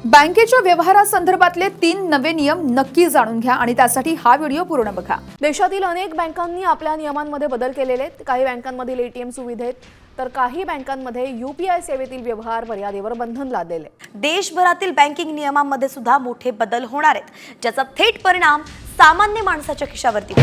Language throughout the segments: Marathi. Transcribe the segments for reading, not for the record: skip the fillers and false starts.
बँकेच्या व्यवहारासंदर्भातले 3 नवे नियम नक्की जाणून घ्या आणि त्यासाठी हा व्हिडिओ पूर्ण बघा। देशातील अनेक बँकांनी आपल्या नियमांमध्ये बदल केलेले आहेत। काही बँकांमधील एटीएम सुविधेत तर काही बँकांमध्ये यूपीआय सेवेतील व्यवहार मर्यादेवर बंधन लादलेले। देशभरातील बँकिंग नियमांमध्ये सुद्धा मोठे बदल होणार आहेत, ज्याचा थेट परिणाम सामान्य माणसाच्या खिशावरती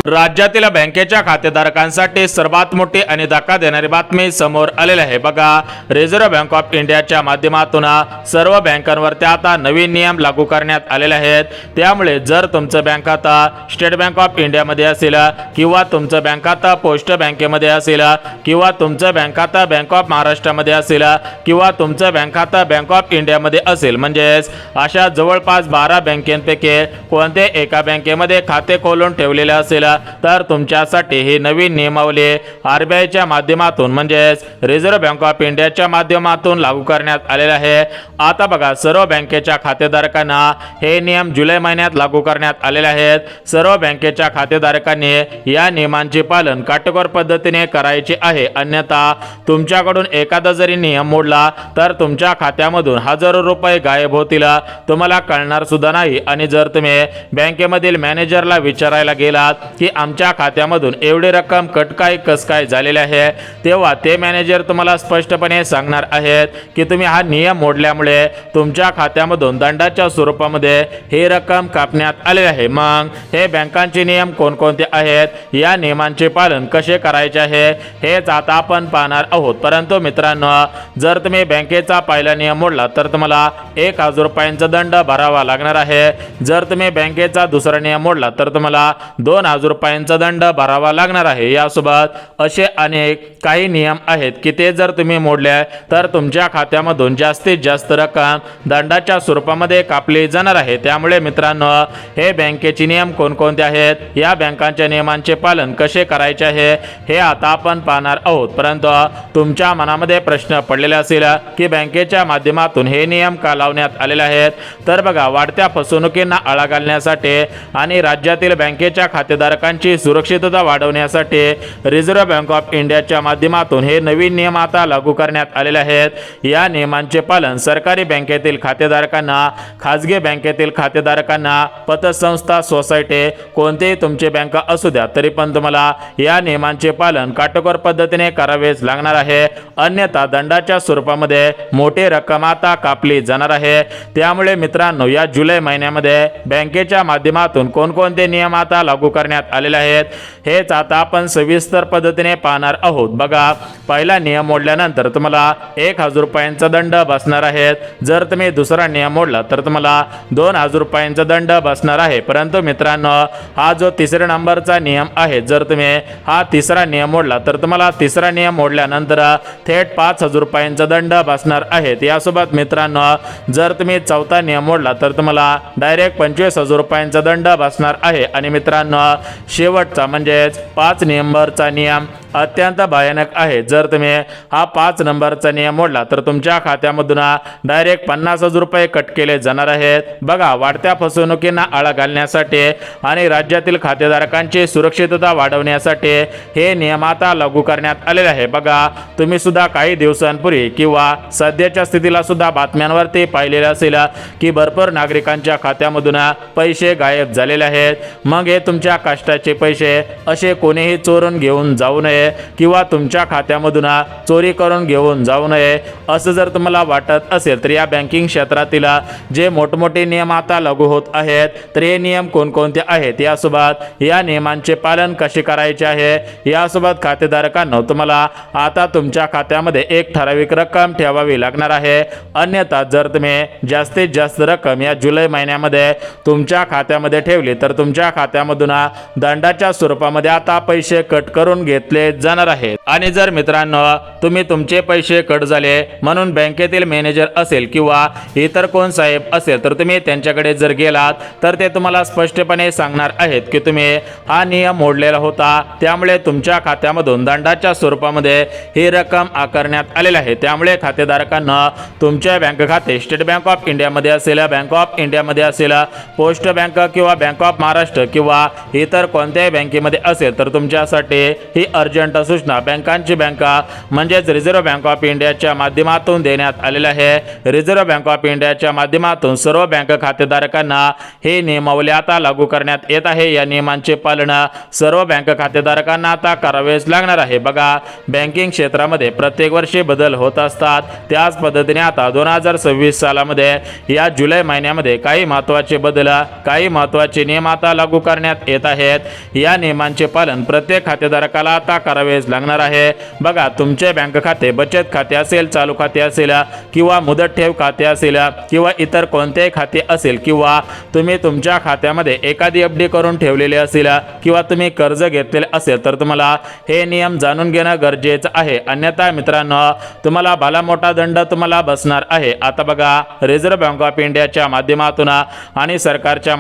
राज्यातील बँकेच्या खातेधारकांसाठी सर्वात मोठी आणि धक्का देणारी बातमी समोर आलेली आहे। बघा, रिझर्व्ह बँक ऑफ इंडियाच्या माध्यमातून सर्व बँकांवरती आता नवीन नियम लागू करण्यात आलेले आहेत। त्यामुळे जर तुमचं बँक खाता स्टेट बँक ऑफ इंडियामध्ये असेल किंवा तुमचं बँक खाता पोस्ट बँकेमध्ये असेल किंवा तुमचं बँक खाता बँक ऑफ महाराष्ट्रामध्ये असेल किंवा तुमचं बँक खाता बँक ऑफ इंडियामध्ये असेल, म्हणजेच अशा जवळपास 12 बँकेपैकी कोणत्या एका बँकेमध्ये खाते खोलून ठेवलेले असेल तर तुमच्यासाठी ही नवीन नियमावली आरबीआयच्या माध्यमातून म्हणजेच रिझर्व्ह बँक ऑफ इंडियाच्या माध्यमातून लागू करण्यात आलेले आहे। आता बघा, सर्व बँकेच्या खातेधारकांना हे नियम जुलै महिन्यात लागू करण्यात आलेले आहेत। सर्व बँकेच्या खातेधारकांनी या नियमांचे पालन काटेकोर पद्धतीने करायचे आहे, अन्यथा तुमच्याकडून एखादा जरी नियम मोडला तर तुमच्या खात्यामधून हजारो रुपये गायब होतील, तुम्हाला कळणार सुद्धा नाही। आणि जर तुम्ही बँकेमधील मॅनेजरला विचारायला गेलात की आमच्या खात्यामधून एवढी रक्कम कट कस काय झालेली आहे, तेव्हा ते मॅनेजर तुम्हाला स्पष्टपणे सांगणार आहेत की तुम्ही हा नियम मोडल्यामुळे तुमच्या खात्यामधून दंडाच्या स्वरूपामध्ये ही रक्कम कापण्यात आलेली आहे। मग हे बँकांचे नियम कोणकोणते आहेत, या नियमांचे पालन कसे करायचे आहे हेच आता आपण पाहणार आहोत। परंतु मित्रांनो, जर तुम्ही बँकेचा पहिला नियम मोडला तर तुम्हाला 1000 रुपयांचा दंड भरावा लागणार आहे। जर तुम्ही बँकेचा दुसरा नियम मोडला तर तुम्हाला 2000 रुपयांचा दंड भरावा लागणार आहे। यासोबत असे अनेक काही नियम आहेत की ते जर तुम्ही मोडले तर तुमच्या खात्यामधून जास्तीत जास्त रक्कम दंडाच्या स्वरूपामध्ये कापली जाणार आहे। त्यामुळे मित्रांनो, हे बँकेचे नियम कोणकोणते आहेत, या बँकांच्या नियमांचे पालन कसे करायचे आहे हे आता आपण पाहणार आहोत। परंतु तुमच्या मनामध्ये प्रश्न पडलेला असेल की बँकेच्या माध्यमातून हे नियम का लावण्यात आलेले आहेत, तर बघा, वाढत्या फसवणुकींना आळा घालण्यासाठी आणि राज्यातील बँकेच्या खातेधारकांची सुरक्षितता वाढवण्यासाठी रिझर्व्ह बँक ऑफ इंडियाच्या माध्यमातून हे नवीन नियम आता लागू करण्यात आलेले आहेत। या नियमांचे पालन सरकारी बँकेतील खातेधारकांना, खाजगी बँकेतील खातेधारकांना, पतसंस्था, सोसायटी, कोणतेही तुमचे बँक असू द्या तरी पण तुम्हाला या नियमांचे पालन काटेकोर पद्धतीने करावेच लागणार आहे, अन्यथा दंडाच्या स्वरूपामध्ये मोठी रक्कम आता कापली जाणार आहे। त्यामुळे मित्रांनो, या जुलै महिन्यामध्ये बँकेच्या माध्यमातून कोणकोणते नियम आता लागू करण्यात आलेले आहेत हेच आता आपण सविस्तर पद्धतीने पाहणार आहोत। बघा, पहिला नियम मोडल्यानंतर तुम्हाला 1000 रुपयांचा दंड बसणार आहे। जर तुम्ही दुसरा नियम मोडला तर तुम्हाला 2000 रुपयांचा दंड बसणार आहे। परंतु मित्रांनो, हा जो तिसऱ्या नंबरचा नियम आहे, जर तुम्ही हा तिसरा नियम मोडला तर तुम्हाला तिसरा नियम मोडल्यानंतर थेट 5000 रुपयांचा दंड बसणार आहे। यासोबत मित्रांनो, जर तुम्ही चौथा नियम मोडला तर तुम्हाला डायरेक्ट 25000 रुपयांचा दंड बसणार आहे। आणि मित्रांनो, शेवटचा म्हणजेच 5 नंबरचा नियम अत्यंत भयानक आहे। जर तुम्ही हा 5 नंबरचा नियम मोडला तर तुमच्या खात्यामधून डायरेक्ट 50,000 रुपये कट केले जाणार आहेत। बघा, वाढत्या फसवणुकींना आळा घालण्यासाठी आणि राज्यातील खातेधारकांची सुरक्षितता वाढवण्यासाठी हे नियम आता लागू करण्यात आलेले आहे। बघा, तुम्ही सुद्धा काही दिवसांपूर्वी किंवा सध्याच्या स्थितीला सुद्धा बातम्यांवरती पाहिलेले असेल की भरपूर नागरिकांच्या खात्यामधून पैसे गायब झालेले आहेत। मग हे तुमच्या कष्टाचे पैसे असे कोणीही चोरून घेऊन जाऊ नये किंवा तुमच्या खात्यामधून चोरी करून घेऊन जाऊ नये, असं जर तुम्हाला वाटत असेल तर या बँकिंग क्षेत्रातील जे मोठमोठे नियम आता लागू होत आहेत तर हे नियम कोणकोणते आहेत, यासोबत या नियमांचे पालन कसे करायचे आहे, यासोबत खातेधारकांना तुम्हाला आता तुमच्या खात्यामध्ये एक ठराविक रक्कम ठेवावी लागणार आहे। अन्यथा जर तुम्ही जास्तीत जास्त रक्कम या जुलै महिन्यामध्ये तुमच्या खात्यामध्ये ठेवली तर तुमच्या खात्यामधून दंडाच्या स्वरूपामध्ये आता पैसे कट करून घेतले जाणार आहेत। आणि जर मित्रांनो, तुम्ही तुमचे पैसे कट झाले म्हणून बँकेतील मॅनेजर असेल किंवा इतर कोण साहेब असेल तर तुम्ही त्यांच्याकडे जर गेलात तर ते तुम्हाला स्पष्टपणे सांगणार आहेत की तुम्ही हा नियम मोडलेला होता, त्यामुळे तुमच्या खात्यामधून दंडाच्या स्वरूपामध्ये ही रक्कम आकारण्यात आलेली आहे। त्यामुळे खातेधारकांना तुमचे बँक खाते स्टेट बँक ऑफ इंडियामध्ये असेल, बँक ऑफ इंडियामध्ये असेल, पोस्ट बँक किंवा बँक ऑफ महाराष्ट्र किंवा इतर कोणत्याही बँकेमध्ये असेल तर तुमच्यासाठी ही अर्जंट अर्जंट सूचना बँकांची बँका म्हणजेच रिझर्व्ह बँक ऑफ इंडियाच्या माध्यमातून देण्यात आलेल्या आहे। रिझर्व्ह बँक ऑफ इंडियाच्या माध्यमातून सर्व बँक खातेधारकांना हे नियमावली आता लागू करण्यात येत आहे। या नियमांचे पालन सर्व बँक खातेधारकांना आता करावेच लागणार आहे। बघा, बँकिंग क्षेत्रामध्ये प्रत्येक वर्षी बदल होत असतात, त्याच पद्धतीने आता 2026 सालामध्ये या जुलै महिन्यामध्ये काही महत्त्वाचे बदल, काही महत्त्वाचे नियम आता लागू करण्यात येत आहेत। या नियमांचे पालन प्रत्येक खातेधारकाला आता करावेच लागणार आहे। बघा, तुमचे बँक खाते बचत खाते असेल, चालू खाते असेल किंवा मुदत ठेव खाते असेल किंवा इतर कोणतेही खाते असेल किंवा तुम्ही तुमच्या खात्यामध्ये एखादी एफडी करून ठेवलेली असेल किंवा तुम्ही कर्ज घेतलेले असेल तर तुम्हाला हे नियम जाणून घेणं गरजेचं आहे। अन्यथा मित्रांनो, तुम्हाला भला मोठा दंड तुम्हाला बसणार आहे। आता बघा, रिझर्व्ह बँक ऑफ इंडियाच्या माध्यमातून आणि सरकारच्या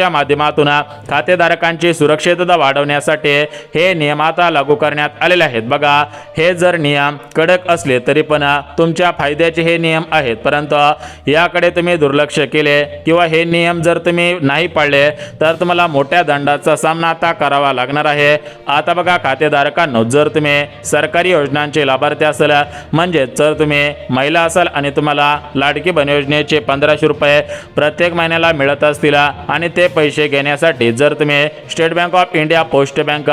माध्यमातून खातेधारकांची सुरक्षितता वाढवण्यासाठी हे नियम आता लागू करण्यात आलेले आहेत। बघा, हे जर नियम कडक असले तरी पण तुमच्या फायद्याचे हे नियम आहेत, परंतु याकडे तुम्ही दुर्लक्ष केले किंवा हे नियम जर तुम्ही नाही पाळले तर तुम्हाला मोठ्या दंडाचा सामना आता करावा लागणार आहे। आता बघा खातेधारकांनो, जर तुम्ही सरकारी योजनांचे लाभार्थी असाल, म्हणजे जर तुम्ही महिला असाल आणि तुम्हाला लाडकी बहीण योजनेचे 1500 रुपये प्रत्येक महिन्याला मिळत असतील आणि ते पैसे घेण्यासाठी जर तुम्ही state bank of India, post bank,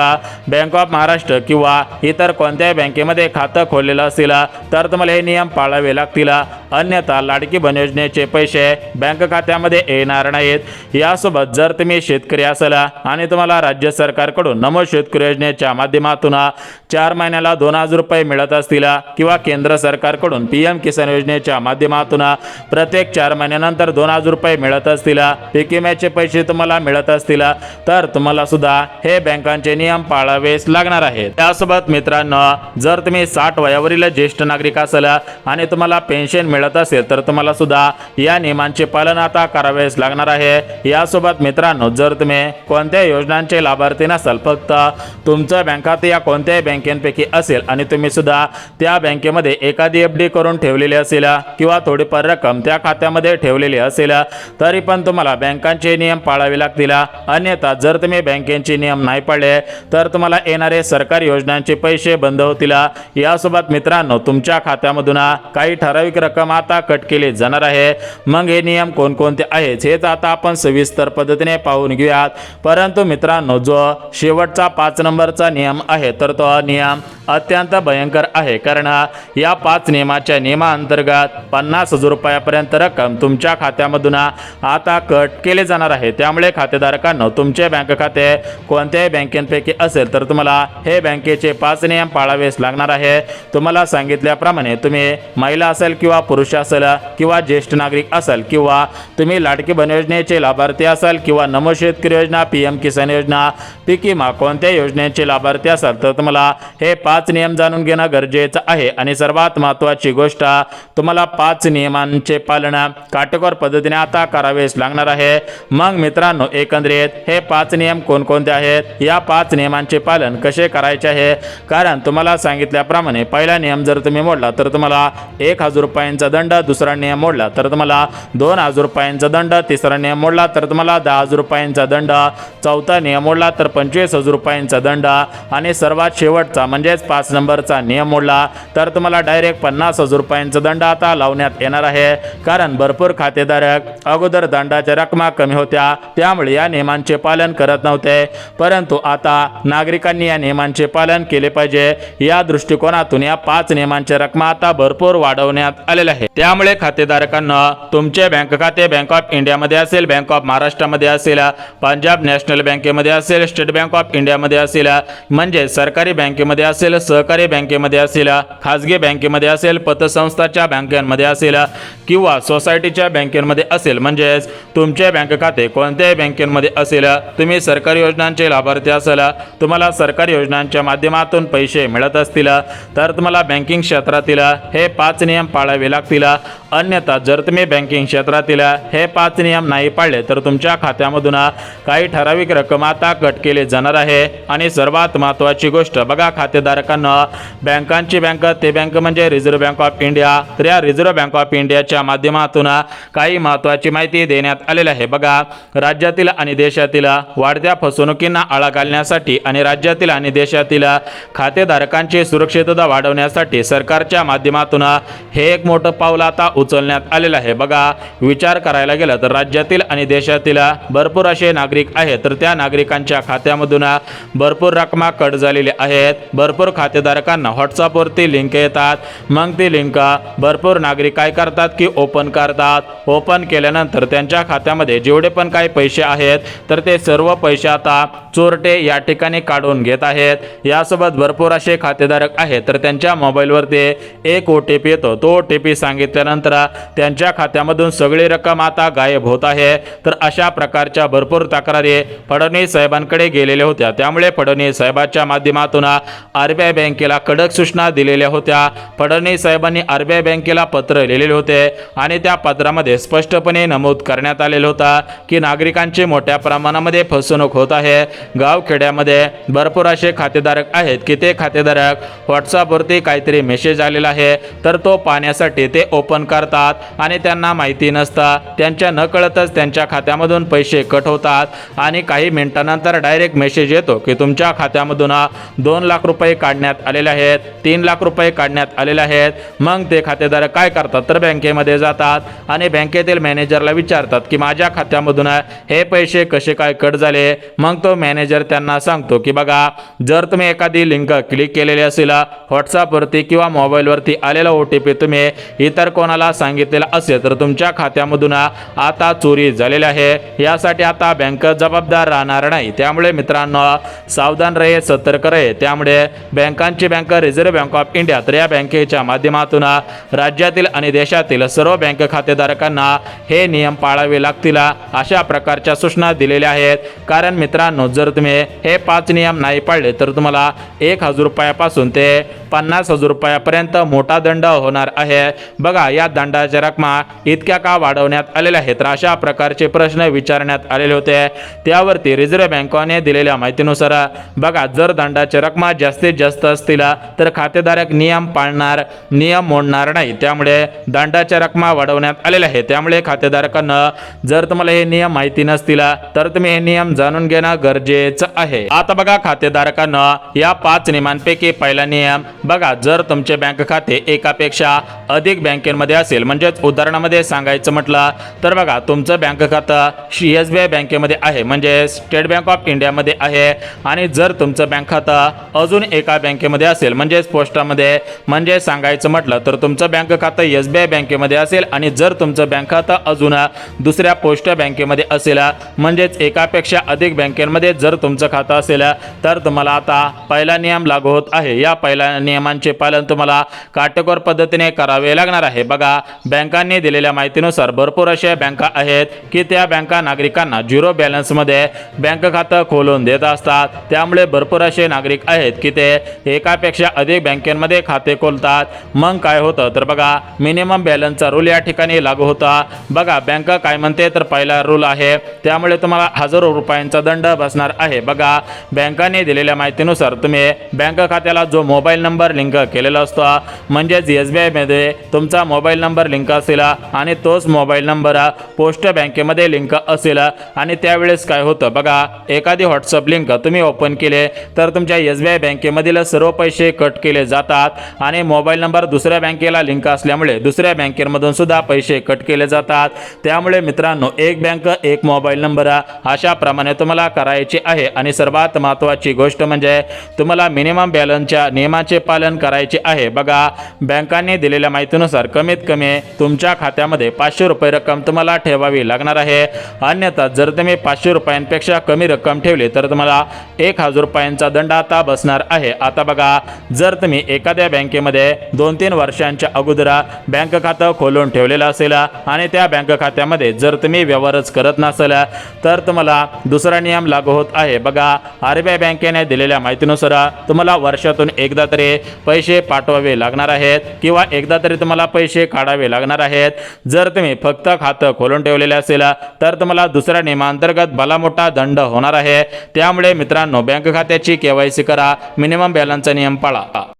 bank of Maharashtra किंवा इतर कोणत्याही बँकेमध्ये खातं खोललेलं असेल तर तुम्हाला हे नियम पाळावे लागतील, अन्यथा लाडकी बहीण योजनेचे पैसे बँक खात्यामध्ये येणार नाहीत। यासोबत जर तुम्ही शेतकरी असाल आणि तुम्हाला राज्य सरकारकडून नमो शेतकरी योजनेच्या माध्यमातून 4 महिन्याला 2000 रुपये मिळत असतील किंवा केंद्र सरकारकडून PM किसान योजनेच्या माध्यमातून प्रत्येक 4 महिन्यानंतर 2000 रुपये मिळत असतील, पीक विम्याचे पैसे तुम्हाला मिळत असतील तर तुम्हाला सुद्धा हे बँकांचे नियम पाळावेच लागणार आहेत। त्यासोबत मित्रांनो, जर तुम्ही 60 वयावरील ज्येष्ठ नागरिक असाल आणि तुम्हाला पेन्शन मिळत असेल तर तुम्हाला सुद्धा या नियमांचे पालन आता करावेच लागणार आहे। यासोबत मित्रांनो, जर तुम्ही कोणत्याही योजनांचे लाभार्थी नसाल, फक्त तुमचं बँक खाते या कोणत्याही बँकेपैकी असेल आणि तुम्ही सुद्धा त्या बँकेमध्ये एखादी FD करून ठेवलेली असेल किंवा थोडीफार रक्कम त्या खात्यामध्ये ठेवलेली असेल तरी पण तुम्हाला बँकांचे नियम पाळावे लागतील। अन्यथा जर तुम्ही बँकेचे नियम नाही पाळले तर तुम्हाला येणारे सरकारी योजनांचे पैसे बंद होतील। यासोबत मित्रांनो, तुमच्या खात्यामधून काही ठराविक रक्कम आता कट केली जाणार आहे। मग हे नियम कोणकोणते आहेत हेच आता आपण सविस्तर पद्धतीने पाहून घेऊयात। परंतु मित्रांनो, जो शेवटचा 5 नंबरचा नियम आहे तर तो नियम अत्यंत भयंकर आहे, कारण या 5 नियमाच्या नियमाअंतर्गत 50,000 रुपयापर्यंत रक्कम तुमच्या खात्यामधून आता कट केले जाणार आहे। त्यामुळे खातेधारकांनो, तुमचे बँक खाते कोणत्याही बँकेपैकी असेल तर तुम्हाला हे बँकेचे 5 नियम पाळावेच लागणार आहे। तुम्हाला सांगितल्याप्रमाणे तुम्ही महिला असेल किंवा पुरुष असेल किंवा ज्येष्ठ नागरिक असेल किंवा तुम्ही लाडकी बहीण योजनेचे लाभार्थी असाल किंवा नमो शेतकरी योजना, PM किसान योजना, पीक विमा कोणत्याही योजनेचे लाभार्थी असाल तर तुम्हाला हे 5 नियम जाणून घेणं गरजेचं आहे। आणि सर्वात महत्त्वाची गोष्ट, तुम्हाला 5 नियमांचे पालन काटेकोर पद्धतीने आता करावेच लागणार आहे। मग मित्रांनो, एकंदरीत हे 5 नियम कोणकोणते आहेत, या 5 नियमांचे पालन कसे करायचे आहे, कारण तुम्हाला सांगितल्याप्रमाणे पहिला नियम जर तुम्ही मोडला तर तुम्हाला 1000 रुपयांचा दंड, दुसरा नियम मोडला तर तुम्हाला 2000 रुपयांचा दंड, तिसरा नियम मोडला तर तुम्हाला 10,000 रुपयांचा दंड, चौथा नियम मोडला तर 25,000 रुपयांचा दंड आणि सर्वात शेवटचा म्हणजेच 5 नंबरचा नियम मोडला तर तुम्हाला डायरेक्ट 50,000 रुपयांचा दंड आता लावण्यात येणार आहे। कारण भरपूर खातेधारक अगोदर दंडाच्या रकमा कमी होत्या, त्यामुळे या नियमांचे पालन करत नव्हते, परंतु आता नागरिकांनी या नियमांचे पालन केले पाहिजे। या दृष्टिकोनातून या 5 नियमांच्या रकमा आता भरपूर वाढवण्यात आलेल्या आहे। त्यामुळे खातेधारकांना तुमचे बँक खाते बँक ऑफ इंडियामध्ये असेल, बँक ऑफ महाराष्ट्रामध्ये असेल, पंजाब नॅशनल बँकेमध्ये असेल, स्टेट बँक ऑफ इंडियामध्ये असेल, म्हणजे सरकारी बँकेमध्ये असेल, सहकारी बँकेमध्ये असेल, खाजगी बँकेमध्ये असेल, पतसंस्थाच्या बँकांमध्ये असेल किंवा सोसायटीच्या बँकेमध्ये असेल, म्हणजेच तुमचे बँक खाते कोणत्याही बँकेमध्ये असेल, तुम्ही सरकारी योजनांचे लाभार्थी असेल, तुम्हाला सरकारी योजनांच्या माध्यमातून पैसे मिळत असतील तर तुम्हाला बँकिंग क्षेत्रातील हे 5 नियम पाळावे लागतील। अन्यथा जर तुम्ही बँकिंग क्षेत्रातील हे 5 नियम नाही पाळले तर तुमच्या खात्यामधून काही ठराविक रक्कम आता कट केली जाणार आहे। आणि सर्वात महत्त्वाची गोष्ट बघा खातेधारकांना, बँकांची बँक ते बँक म्हणजे रिझर्व्ह बँक ऑफ इंडिया। तर या रिझर्व्ह बँक ऑफ इंडियाच्या माध्यमातून काही महत्त्वाची माहिती देण्यात आलेली आहे। बघा राज्यातील आणि देशातील वाढत्या फसवणुकींना आळा घालण्यासाठी आणि राज्यातील आणि देशातील खातेधारकांची सुरक्षितता वाढवण्यासाठी सरकारच्या माध्यमातून हे एक मोठं पाऊल आता उचलण्यात आलेलं आहे। बघा विचार करायला गेलं तर राज्यातील आणि देशातील भरपूर असे नागरिक आहेत, तर त्या नागरिकांच्या खात्यामधून भरपूर रकमा कट झालेल्या आहेत। भरपूर खातेधारकांना व्हॉट्सअपवरती लिंक येतात, मग ती लिंक भरपूर नागरिक काय करतात की ओपन करतात। ओपन केल्यानंतर त्यांच्या खात्यामध्ये जेवढे पण काही पैसे आहेत तर ते सर्व पैसे आता चोरटे या ठिकाणी काढून घेत आहेत। यासोबत भरपूर असे खातेधारक आहेत तर त्यांच्या मोबाईलवरती एक OTP येतो, तो OTP सांगितल्यानंतर त्यांच्या खात्यामधून सगळी रक्कम आता गायब होत आहे। तर अशा प्रकारच्या भरपूर तक्रारी फडणवीस साहेबांकडे गेलेल्या होत्या, त्यामुळे फडणवीस साहेबांच्या माध्यमातून RBI बँकेला कडक सूचना दिलेल्या होत्या। फडणवीस साहेबांनी RBI बँकेला पत्र लिहिलेले होते आणि त्या पत्रामध्ये स्पष्टपणे नमूद करण्यात आलेलं होतं की नागरिकांची मोठ्या प्रमाणामध्ये फसवणूक होत आहे। गावखेड्यामध्ये भरपूर असे खातेधारक आहेत की ते खातेधारक व्हॉट्सअपवरती काहीतरी मेसेज आलेला आहे तर तो पाहण्यासाठी ते ओपन करतात आणि त्यांना माहिती नसतं, त्यांच्या नकळतच त्यांच्या खात्यामधून पैसे कट होतात आणि काही मिनिटांनंतर डायरेक्ट मेसेज येतो की तुमच्या खात्यामधून 2 लाख रुपये काढण्यात आलेले आहेत, 3 लाख रुपये काढण्यात आलेले आहेत। मग ते खातेधारक काय करतात तर बँकेमध्ये जातात आणि बँकेतील मॅनेजरला विचारतात की माझ्या खात्यामधून हे पैसे कसे काय कट झाले। मग तो मॅनेजर त्यांना सांगतो की बघा जर तुम्ही एखादी लिंक क्लिक केलेली असेल व्हॉट्सअपवरती किंवा मोबाईलवरती आलेला OTP तुम्ही इतर कोणाला सांगितलेला असेल तर तुमच्या खात्यामधून आता चोरी झालेली आहे। यासाठी आता बँक जबाबदार राहणार नाही, त्यामुळे मित्रांनो सावधान रहे, सतर्क रहे। त्यामुळे बँकांची bank reserve bank of India तर या बँकेच्या माध्यमातून राज्यातील आणि देशातील सर्व बँक खातेधारकांना हे नियम पाळावे लागतील अशा प्रकारच्या सूचना दिलेल्या आहेत। कारण मित्रांनो जर तुम्ही हे 5 नियम नाही पाळले तर तुम्हाला 1,000 रुपयापासून ते 50,000 रुपयापर्यंत मोठा दंड होणार आहे। बघा या दंडाच्या रकमा इतक्या का वाढवण्यात आलेल्या आहेत तर अशा प्रकारचे प्रश्न विचारण्यात आलेले होते। त्यावरती रिझर्व्ह बँकेने दिलेल्या माहितीनुसार बघा जर दंडाच्या रकमा जास्तीत जास्त असतील तर खातेधारक नियम पाळणार, नियम मोडणार नाही, त्यामुळे दंडाच्या रकमा वाढवण्यात आलेल्या आहेत। त्यामुळे खातेधारकांना जर तुम्हाला हे नियम माहिती नसतील तर तुम्ही हे नियम जाणून घेणं गरजेचं आहे। आता बघा खातेधारकांना या 5 नियमांपैकी पहिला नियम बघा जर तुमचे बँक खाते एकापेक्षा अधिक बँकेमध्ये असेल, म्हणजेच उदाहरणामध्ये सांगायचं म्हटलं तर बघा तुमचं बँक खातं SBI बँकेमध्ये आहे म्हणजे स्टेट बँक ऑफ इंडियामध्ये आहे आणि जर तुमचं बँक खातं अजून एका बँकेमध्ये असेल म्हणजेच पोस्टामध्ये, म्हणजे सांगायचं म्हटलं तर तुमचं बँक खातं SBI बँकेमध्ये असेल आणि जर तुमचं बँक खातं अजून दुसऱ्या पोस्ट बँकेमध्ये असेल म्हणजेच एकापेक्षा अधिक बँकेमध्ये जर तुमचं खातं असेल तर तुम्हाला आता पहिला नियम लागू होत आहे। या पहिल्या नियमांचे पालन तुम्हाला काटेकोर पद्धतीने करावे लागणार आहे। बघा बँकांनी दिलेल्या माहितीनुसार भरपूर अशा बँका आहेत की त्या बँका नागरिकांना 0 बॅलन्समध्ये बँक खातं खोलून देत असतात, त्यामुळे भरपूर असे नागरिक आहेत की ते एकापेक्षा अधिक बँकेमध्ये खाते खोलतात। मग काय होतं तर बघा मिनिमम बॅलन्सचा रूल या ठिकाणी लागू होता। बघा बँक काय म्हणते तर पहिला रूल आहे, त्यामुळे तुम्हाला हजारो रुपयांचा दंड बसणार आहे। बघा बँकाने दिलेल्या माहितीनुसार तुम्ही बँक खात्याला जो मोबाईल नंबर लिंक केलेला असतो म्हणजेच SBI मध्ये तुमचा मोबाईल नंबर लिंक असेल आणि तोच मोबाईल नंबर पोस्ट बँकेमध्ये लिंक असेल आणि त्यावेळेस काय होतं बघा एखादी व्हॉट्सअप लिंक तुम्ही ओपन केले तर तुमच्या SBI बँकेमधील सर्व पैसे कट केले जातात आणि मोबाईल नंबर दुसऱ्या बँकेला लिंक असल्यामुळे दुसऱ्या बँकेमधून सुद्धा पैसे कट केले जातात। त्यामुळे मित्रांनो एक बँक एक मोबाईल नंबर अशा प्रमाणे तुम्हाला करायचे आहे। आणि सर्वात महत्त्वाची गोष्ट म्हणजे तुम्हाला मिनिमम बॅलन्सच्या नियमाचे पालन करायचे आहे। बघा बँकांनी दिलेल्या माहितीनुसार कमीत कमी तुमच्या खात्यामध्ये 500 रुपये रक्कम तुम्हाला ठेवावी लागणार आहे, अन्यथा जर तुम्ही 500 रुपयांपेक्षा कमी रक्कम ठेवली तर तुम्हाला 1,000 रुपयांचा दंड आता बसणार आहे। आता बघा जर तुम्ही एखाद्या बँकेमध्ये 2-3 वर्षांच्या अगोदर बँक खातं खोलून ठेवलेलं असेल आणि त्या बँक खात्यामध्ये जर तुम्ही व्यवहारच करत नसेल तर तुम्हाला दुसरा नियम लागू होत आहे। बघा RBI बँकेने दिलेल्या माहितीनुसार तुम्हाला वर्षातून एकदा तरी पैसे पाठवावे लागणार आहेत किंवा एकदा तरी तुम्हाला पैसे काढावे लागणार आहेत. जर तुम्ही फक्त खातं खोलून ठेवलेले असेल तर तुम्हाला दुसऱ्या नियमांतर्गत भला मोठा दंड होणार आहे. त्यामुळे मित्रांनो, बँक खात्याची KYC करा, मिनिमम बॅलन्सचा नियम पाळा.